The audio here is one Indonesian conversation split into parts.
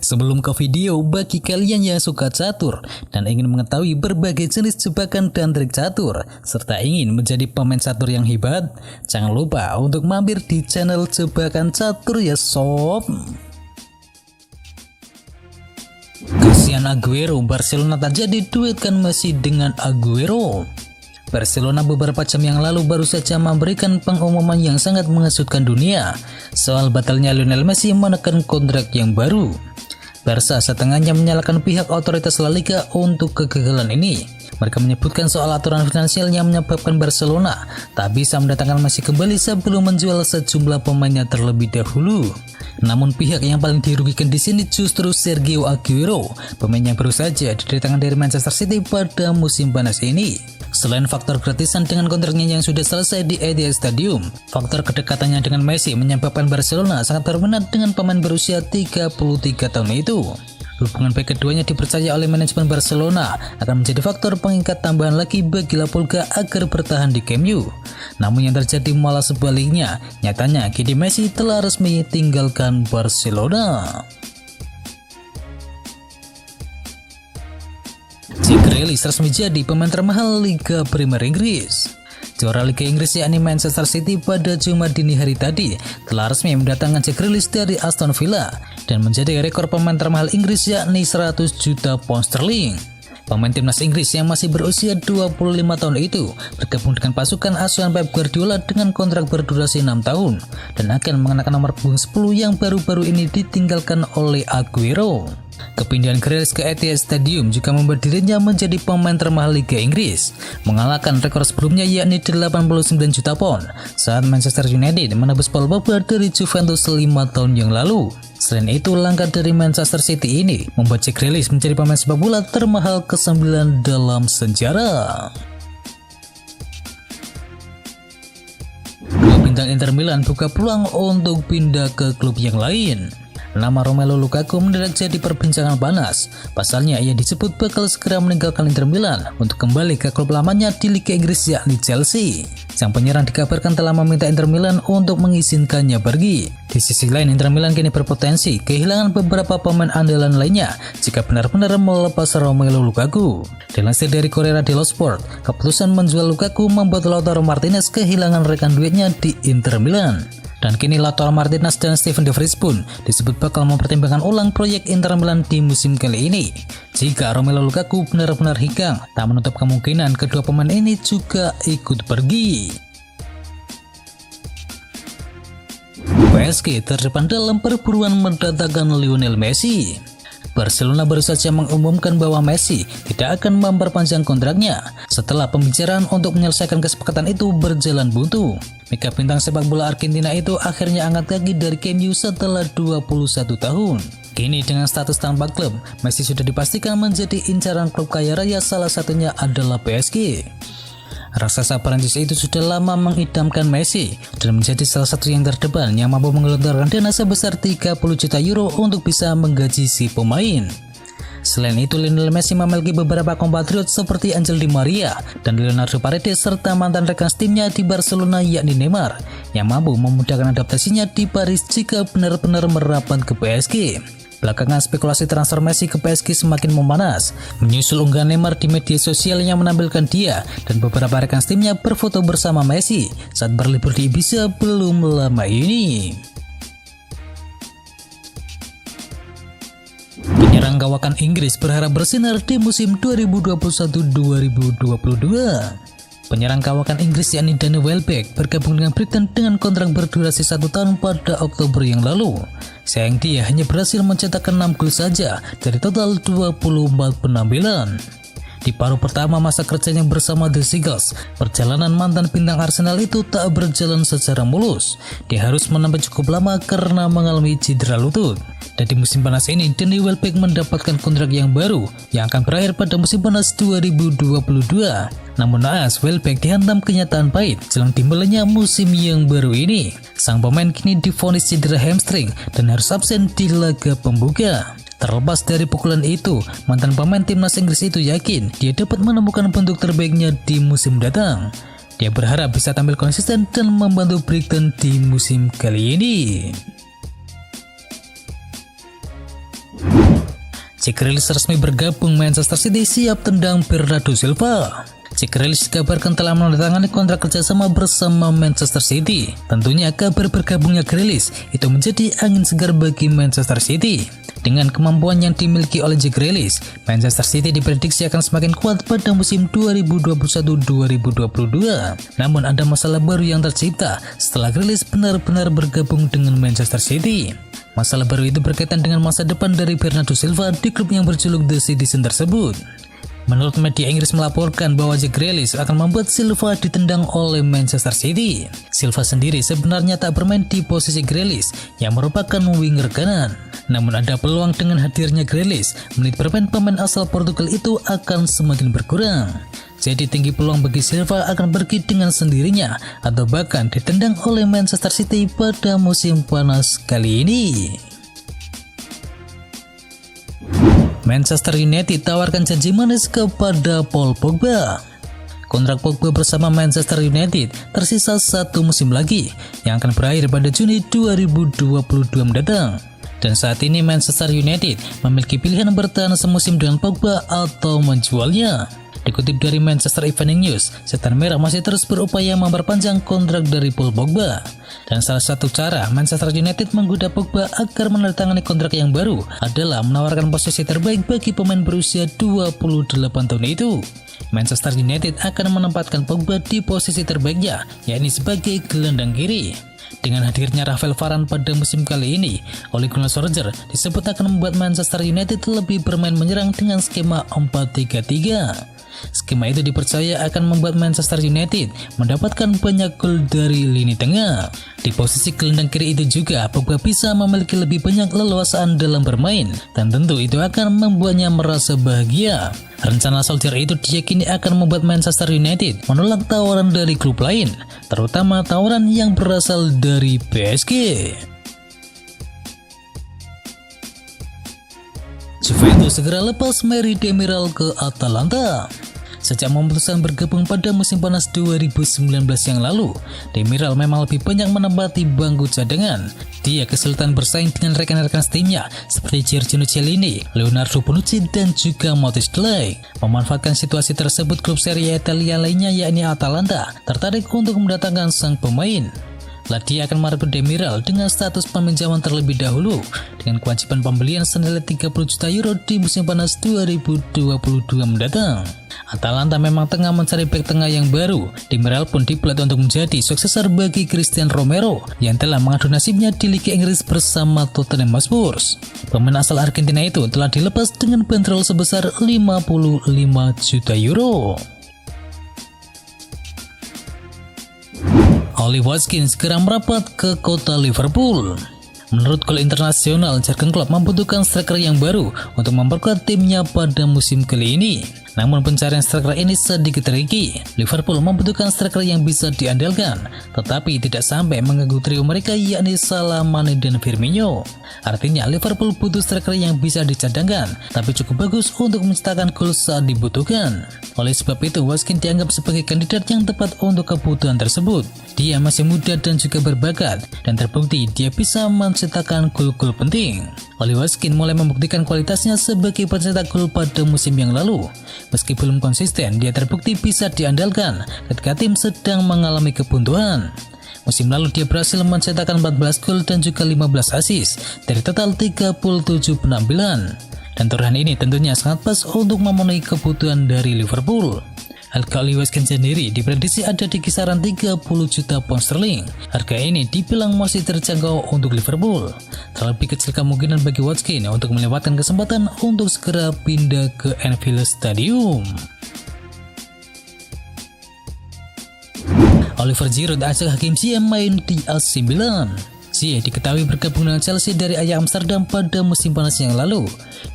Sebelum ke video, bagi kalian yang suka catur dan ingin mengetahui berbagai jenis jebakan dan trik catur, serta ingin menjadi pemain catur yang hebat, jangan lupa untuk mampir di channel Jebakan Catur ya sob. Cristiano Aguero, Barcelona tak jadi duetkan Messi dengan Aguero. Barcelona beberapa jam yang lalu baru saja memberikan pengumuman yang sangat mengesutkan dunia soal batalnya Lionel Messi menekan kontrak yang baru. Barca setengahnya menyalahkan pihak otoritas La Liga untuk kegagalan ini. Mereka menyebutkan soal aturan finansial yang menyebabkan Barcelona tak bisa mendatangkan Messi kembali sebelum menjual sejumlah pemainnya terlebih dahulu. Namun pihak yang paling dirugikan di sini justru Sergio Aguero, pemain yang baru saja didatangkan dari Manchester City pada musim panas ini. Selain faktor gratisan dengan kontraknya yang sudah selesai di Etihad Stadium, faktor kedekatannya dengan Messi menyebabkan Barcelona sangat berminat dengan pemain berusia 33 tahun itu. Hubungan baik keduanya dipercaya oleh manajemen Barcelona akan menjadi faktor pengikat tambahan lagi bagi La Pulga agar bertahan di Camp Nou. Namun yang terjadi malah sebaliknya, nyatanya kini Messi telah resmi tinggalkan Barcelona. Jack Grealish resmi jadi pemain termahal Liga Premier Inggris. Juara Liga Inggris yakni Manchester City pada Jumat dini hari tadi telah resmi mendatangkan Jack Grealish dari Aston Villa dan menjadi rekor pemain termahal Inggris yakni 100 juta pound sterling. Pemain timnas Inggris yang masih berusia 25 tahun itu bergabung dengan pasukan asuhan Pep Guardiola dengan kontrak berdurasi 6 tahun dan akan mengenakan nomor punggung 10 yang baru-baru ini ditinggalkan oleh Aguero. Kepindahan Grealish ke Etihad Stadium juga membuat dirinya menjadi pemain termahal Liga Inggris, mengalahkan rekor sebelumnya yakni 89 juta pound saat Manchester United menebus Paul Pogba dari Juventus 5 tahun yang lalu. Selain itu, langkah dari Manchester City ini membuat Jack Grealish menjadi pemain sepak bola termahal ke-9 dalam sejarah. Dua bintang Inter Milan buka peluang untuk pindah ke klub yang lain. Nama Romelu Lukaku mendadak jadi perbincangan panas. Pasalnya ia disebut bakal segera meninggalkan Inter Milan untuk kembali ke klub lamanya di Liga Inggris yakni Chelsea. Sang penyerang dikabarkan telah meminta Inter Milan untuk mengizinkannya pergi. Di sisi lain, Inter Milan kini berpotensi kehilangan beberapa pemain andalan lainnya jika benar-benar melepas Romelu Lukaku. Dilansir dari Corriere dello Sport, keputusan menjual Lukaku membuat Lautaro Martinez kehilangan rekan duetnya di Inter Milan. Dan kini Lautaro Martinez dan Steven De Vrij pun disebut bakal mempertimbangkan ulang proyek Inter Milan di musim kali ini. Jika Romelu Lukaku benar-benar hengkang, tak menutup kemungkinan kedua pemain ini juga ikut pergi. PSG terdepan dalam perburuan mendatangkan Lionel Messi. Barcelona baru saja mengumumkan bahwa Messi tidak akan memperpanjang kontraknya setelah pembicaraan untuk menyelesaikan kesepakatan itu berjalan buntu. Mega bintang sepak bola Argentina itu akhirnya angkat kaki dari Camp Nou setelah 21 tahun. Kini dengan status tanpa klub, Messi sudah dipastikan menjadi incaran klub kaya raya, salah satunya adalah PSG. Raksasa Prancis itu sudah lama mengidamkan Messi dan menjadi salah satu yang terdepan yang mampu menggelontorkan dana sebesar 30 juta euro untuk bisa menggaji si pemain. Selain itu, Lionel Messi memiliki beberapa kompatriot seperti Angel Di Maria dan Leonardo Paredes serta mantan rekan timnya di Barcelona yakni Neymar yang mampu memudahkan adaptasinya di Paris jika benar-benar merapat ke PSG. Belakangan spekulasi transfer Messi ke PSG semakin memanas, menyusul unggahan Neymar di media sosial yang menampilkan dia dan beberapa rekan timnya berfoto bersama Messi saat berlibur di Ibiza belum lama ini. Penyerang kawakan Inggris berharap bersinar di musim 2021-2022. Penyerang kawakan Inggris yakni Danny Welbeck bergabung dengan Brighton dengan kontrak berdurasi 1 tahun pada Oktober yang lalu. Sayang dia hanya berhasil mencetakkan 6 gol saja dari total 24 penampilan. Di paruh pertama masa kerjanya bersama The Seagulls, perjalanan mantan bintang Arsenal itu tak berjalan secara mulus. Dia harus menempel cukup lama karena mengalami cedera lutut. Dan di musim panas ini, Danny Welbeck mendapatkan kontrak yang baru yang akan berakhir pada musim panas 2022. Namun naas, Welbeck dihantam kenyataan pahit jelang dimulainya musim yang baru ini. Sang pemain kini divonis cedera hamstring dan harus absen di laga pembuka. Terlepas dari pukulan itu, mantan pemain timnas Inggris itu yakin dia dapat menemukan bentuk terbaiknya di musim datang. Dia berharap bisa tampil konsisten dan membantu Brighton di musim kali ini. Jack Grealish resmi bergabung Manchester City siap tendang Bernardo Silva. Jack Grealish dikabarkan telah menandatangani kontrak kerjasama bersama Manchester City. Tentunya kabar bergabungnya Grealish itu menjadi angin segar bagi Manchester City. Dengan kemampuan yang dimiliki oleh Jack Grealish, Manchester City diprediksi akan semakin kuat pada musim 2021-2022. Namun ada masalah baru yang tercipta setelah Grealish benar-benar bergabung dengan Manchester City. Masalah baru itu berkaitan dengan masa depan dari Bernardo Silva di klub yang berjuluk The Citizen tersebut. Menurut media Inggris melaporkan bahwa Jack Grealish akan membuat Silva ditendang oleh Manchester City. Silva sendiri sebenarnya tak bermain di posisi Grealish yang merupakan winger kanan. Namun ada peluang dengan hadirnya Grealish, menit bermain pemain asal Portugal itu akan semakin berkurang. Jadi tinggi peluang bagi Silva akan pergi dengan sendirinya atau bahkan ditendang oleh Manchester City pada musim panas kali ini. Manchester United tawarkan janji manis kepada Paul Pogba. Kontrak Pogba bersama Manchester United tersisa 1 musim lagi yang akan berakhir pada Juni 2022 mendatang. Dan saat ini Manchester United memiliki pilihan bertahan semusim dengan Pogba atau menjualnya. Dikutip dari Manchester Evening News, Setan Merah masih terus berupaya memperpanjang kontrak dari Paul Pogba. Dan salah satu cara Manchester United menggoda Pogba agar menandatangani kontrak yang baru adalah menawarkan posisi terbaik bagi pemain berusia 28 tahun itu. Manchester United akan menempatkan Pogba di posisi terbaiknya, yakni sebagai gelandang kiri. Dengan hadirnya Rafael Varane pada musim kali ini, Ole Gunnar Solskjaer disebut akan membuat Manchester United lebih bermain menyerang dengan skema 4-3-3. Skema itu dipercaya akan membuat Manchester United mendapatkan banyak gol dari lini tengah. Di posisi gelandang kiri itu juga Pogba bisa memiliki lebih banyak leluasaan dalam bermain, dan tentu itu akan membuatnya merasa bahagia. Rencana Solskjaer itu diyakini akan membuat Manchester United menolak tawaran dari klub lain, terutama tawaran yang berasal dari PSG. Juventus segera lepas Mary Demiral ke Atalanta. Sejak memutuskan bergabung pada musim panas 2019 yang lalu, Demiral memang lebih banyak menempati bangku cadangan. Dia kesulitan bersaing dengan rekan-rekan setimnya seperti Giorgio Chiellini, Leonardo Bonucci, dan juga Matthijs de Ligt. Memanfaatkan situasi tersebut, klub Serie A Italia lainnya yakni Atalanta tertarik untuk mendatangkan sang pemain. Dia akan merekrut Demiral dengan status peminjaman terlebih dahulu dengan kewajiban pembelian senilai 30 juta euro di musim panas 2022 mendatang. Atalanta memang tengah mencari bek tengah yang baru. Demiral pun dipelat untuk menjadi suksesor bagi Christian Romero yang telah mengadu nasibnya di Liga Inggris bersama Tottenham Hotspur. Pemain asal Argentina itu telah dilepas dengan bandrol sebesar 55 juta euro. Ollie Watkins segera merapat ke kota Liverpool. Menurut Gol Internasional, Jurgen Klopp membutuhkan striker yang baru untuk memperkuat timnya pada musim kali ini. Namun pencarian striker ini sedikit tricky. Liverpool membutuhkan striker yang bisa diandalkan, tetapi tidak sampai mengganggu trio mereka yakni Salah, Mane, dan Firmino. Artinya Liverpool butuh striker yang bisa dicadangkan, tapi cukup bagus untuk menciptakan gol saat dibutuhkan. Oleh sebab itu, Watkins dianggap sebagai kandidat yang tepat untuk kebutuhan tersebut. Dia masih muda dan juga berbakat, dan terbukti dia bisa menciptakan gol-gol penting. Ollie Watkins mulai membuktikan kualitasnya sebagai pencetak gol pada musim yang lalu. Meski belum konsisten, dia terbukti bisa diandalkan ketika tim sedang mengalami kebuntuan. Musim lalu dia berhasil mencetakkan 14 gol dan juga 15 assist dari total 37 penampilan. Dan taruhan ini tentunya sangat pas untuk memenuhi kebutuhan dari Liverpool. Harga Ollie Watkins sendiri diprediksi ada di kisaran 30 juta pound sterling. Harga ini dibilang masih terjangkau untuk Liverpool. Terlebih kecil kemungkinan bagi Watkins untuk melewatkan kesempatan untuk segera pindah ke Anfield Stadium. Oliver Giroud ajak Hakim Ziyech main di AC Milan. Ziyech diketahui bergabung dengan Chelsea dari Ajax Amsterdam pada musim panas yang lalu.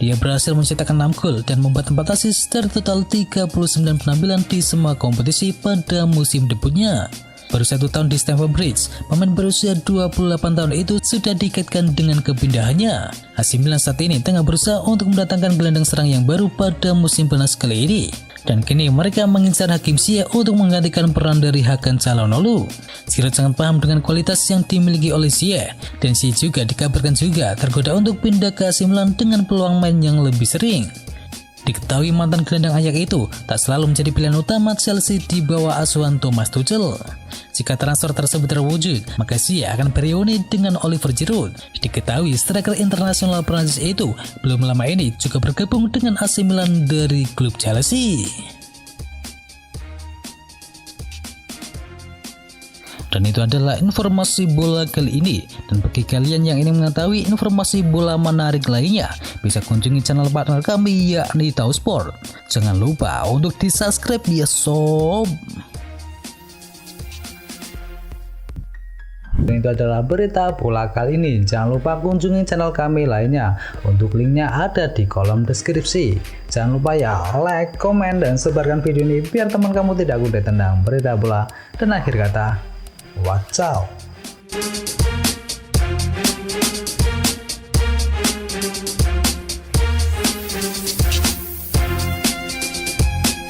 Dia berhasil mencetakkan 6 gol dan membuat 4 assist dari total 39 penampilan di semua kompetisi pada musim debutnya. Baru 1 tahun di Stamford Bridge, pemain berusia 28 tahun itu sudah dikaitkan dengan kepindahannya. AC Milan saat ini tengah berusaha untuk mendatangkan gelandang serang yang baru pada musim panas kali ini. Dan kini mereka mengincar Hakim Ziyech untuk menggantikan peran dari Hakan Çalhanoğlu. Giroud sangat paham dengan kualitas yang dimiliki oleh Ziyech, dan Ziyech juga dikabarkan juga tergoda untuk pindah ke AC Milan dengan peluang main yang lebih sering. Diketahui mantan gelandang Ajax itu tak selalu menjadi pilihan utama Chelsea di bawah asuhan Thomas Tuchel. Jika transfer tersebut terwujud, maka Ziyech akan bereuni dengan Oliver Giroud. Diketahui striker internasional Prancis itu belum lama ini juga bergabung dengan AC Milan dari klub Chelsea. Dan itu adalah informasi bola kali ini. Dan bagi kalian yang ingin mengetahui informasi bola menarik lainnya, bisa kunjungi channel partner kami yakni Tahu Sport. Jangan lupa untuk di subscribe ya sob. Dan itu adalah berita bola kali ini. Jangan lupa kunjungi channel kami lainnya. Untuk linknya ada di kolom deskripsi. Jangan lupa ya like, komen, dan sebarkan video ini biar teman kamu tidak update tentang berita bola. Dan akhir kata, ciao.